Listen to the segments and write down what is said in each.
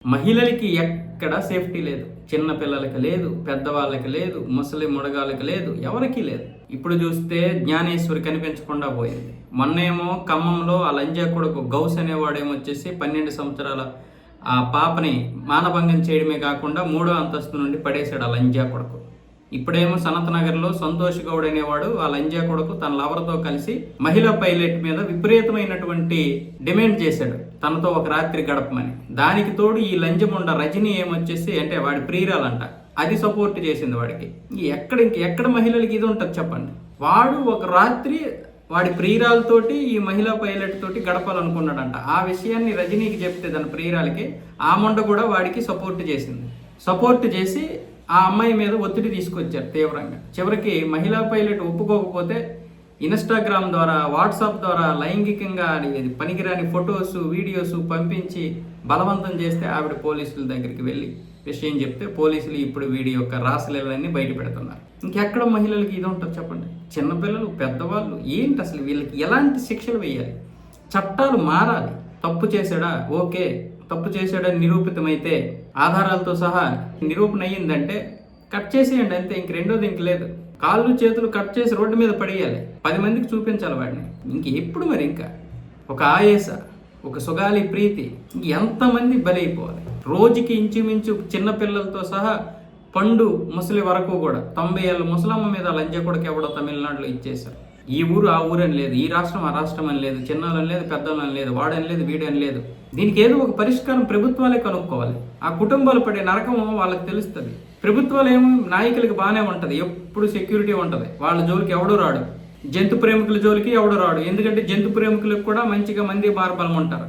మహిళలకి ఎక్కడ సేఫ్టీ లేదు. చిన్న పిల్లలకి లేదు, పెద్దవాళ్ళకి లేదు, ముసలి ముడగాళ్ళకి లేదు, ఎవరికీ లేదు. ఇప్పుడు చూస్తే జ్ఞానేశ్వరి కనిపించకుండా పోయింది. మొన్నేమో ఖమ్మంలో ఆ లంజా కొడుకు గౌస్ అనేవాడేమో వచ్చేసి 12 సంవత్సరాల ఆ పాపని మానభంగం చేయడమే కాకుండా 3వ అంతస్తు నుండి పడేశాడు ఆ లంజా కొడుకు. ఇప్పుడేమో సనత్ నగర్లో సంతోష్ గౌడ్ అనేవాడు ఆ లంజా కొడుకు తన లవర్తో కలిసి మహిళా పైలట్ మీద విపరీతమైనటువంటి డిమాండ్ చేశాడు, తనతో ఒక రాత్రి గడపమని. దానికి తోడు ఈ లంజముండ రజనీ ఏమొచ్చేసి అంటే వాడి ప్రియురాలంట, అది సపోర్ట్ చేసింది వాడికి. ఎక్కడ మహిళలకి ఇది ఉంటుంది చెప్పండి. వాడు ఒక రాత్రి వాడి ప్రియురాలతోటి ఈ మహిళా పైలట్ తోటి గడపాలనుకున్నాడంట. ఆ విషయాన్ని రజనీకి చెప్తే దాని ప్రియురాలకి ఆ మొండ కూడా వాడికి సపోర్ట్ చేసి ఆ అమ్మాయి మీద ఒత్తిడి తీసుకొచ్చారు తీవ్రంగా. చివరికి మహిళా పైలట్ ఒప్పుకోకపోతే ఇన్స్టాగ్రామ్ ద్వారా, వాట్సాప్ ద్వారా లైంగికంగా పనికిరాని ఫొటోస్, వీడియోస్ పంపించి బలవంతం చేస్తే ఆవిడ పోలీసుల దగ్గరికి వెళ్ళి విషయం చెప్తే పోలీసులు ఇప్పుడు వీడి యొక్క రాసలీలన్నీ బయట పెడుతున్నారు. ఇంకెక్కడ మహిళలకి ఇది ఉంటుంది చెప్పండి. చిన్నపిల్లలు, పెద్దవాళ్ళు, ఏంటి అసలు వీళ్ళకి ఎలాంటి శిక్షలు వేయాలి? చట్టాలు మారాలి. తప్పు చేశాడా, ఓకే, తప్పు చేశాడని నిరూపితమైతే ఆధారాలతో సహా నిరూపణ అయ్యిందంటే కట్ చేసేయండి అంతే. రెండోది లేదు. కాళ్ళు చేతులు కట్ చేసి రోడ్డు మీద పడేయాలి, 10 మందికి చూపించాలి వాడిని. ఎప్పుడు మరి ఇంకా ఒక ఆయేస, ఒక సుగాలి ప్రీతి, ఎంతమంది బలైపోవాలి? రోజుకి ఇంచుమించు చిన్నపిల్లలతో సహా పండు ముసలి వరకు కూడా 90 ఏళ్ళ ముసలమ్మ మీద లంజా కొడుకు ఎవడో తమిళనాడులో ఇచ్చేశారు. ఈ ఊరు ఆ ఊరని లేదు, ఈ రాష్ట్రం ఆ రాష్ట్రం అని లేదు, చిన్నోళ్ళని లేదు, పెద్దోళ్ళని లేదు, వాడని లేదు, వీడని లేదు. దీనికి ఏదో ఒక పరిష్కారం ప్రభుత్వాలే కనుక్కోవాలి. ఆ కుటుంబాలు పడే నరకం వాళ్ళకి తెలుస్తుంది. ప్రభుత్వాలు ఏమో నాయకులకి బాగానే ఉంటుంది, ఎప్పుడు సెక్యూరిటీ ఉంటుంది, వాళ్ళ జోలికి ఎవడూ రాడు. జంతు ప్రేమికుల జోలికి ఎవడూ రాడు. ఎందుకంటే జంతు ప్రేమికులకు కూడా మంచిగా మంది బారబలం ఉంటారు.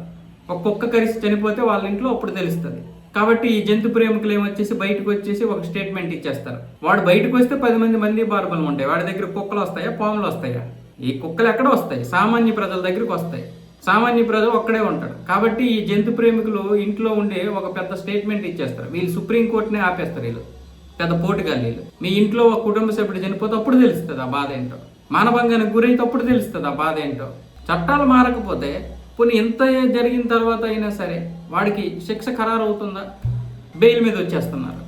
ఒక్కొక్క కరిసి చనిపోతే వాళ్ళ ఇంట్లో అప్పుడు తెలుస్తుంది. కాబట్టి ఈ జంతు ప్రేమికులు ఏమొచ్చేసి బయటకు వచ్చేసి ఒక స్టేట్మెంట్ ఇచ్చేస్తారు. వాడు బయటకు వస్తే 10 మంది బారబలం ఉంటాయి. వాడి దగ్గర కుక్కలు వస్తాయా, పాములు వస్తాయా? ఈ కుక్కలు ఎక్కడ వస్తాయి? సామాన్య ప్రజల దగ్గరికి వస్తాయి. సామాన్య ప్రజలు ఒక్కడే ఉంటాడు. కాబట్టి ఈ జంతు ప్రేమికులు ఇంట్లో ఉండే ఒక పెద్ద స్టేట్మెంట్ ఇచ్చేస్తారు. వీళ్ళు సుప్రీంకోర్టునే ఆపేస్తారు. వీళ్ళు పెద్ద పోటుగాళ్ళు. వీళ్ళు మీ ఇంట్లో ఒక కుటుంబ సభ్యుడు చనిపోతే అప్పుడు తెలుస్తుంది ఆ బాధ ఏంటో. మానభంగానికి గురైతే అప్పుడు తెలుస్తుంది ఆ బాధ ఏంటో. చట్టాలు మారకపోతే కొన్ని ఎంత జరిగిన తర్వాత అయినా సరే వాడికి శిక్ష ఖరారు అవుతుందా? బెయిల్ మీద వచ్చేస్తున్నారు.